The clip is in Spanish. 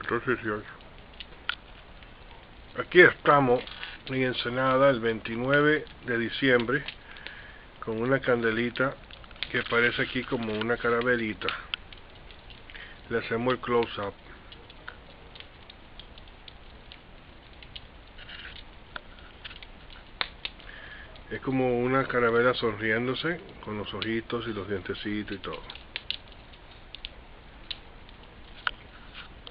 418. Aquí estamos en Ensenada el 29 de diciembre con una candelita que parece aquí como una caravelita. Le hacemos el close up. Es como una carabela sonriéndose con los ojitos y los dientecitos y todo.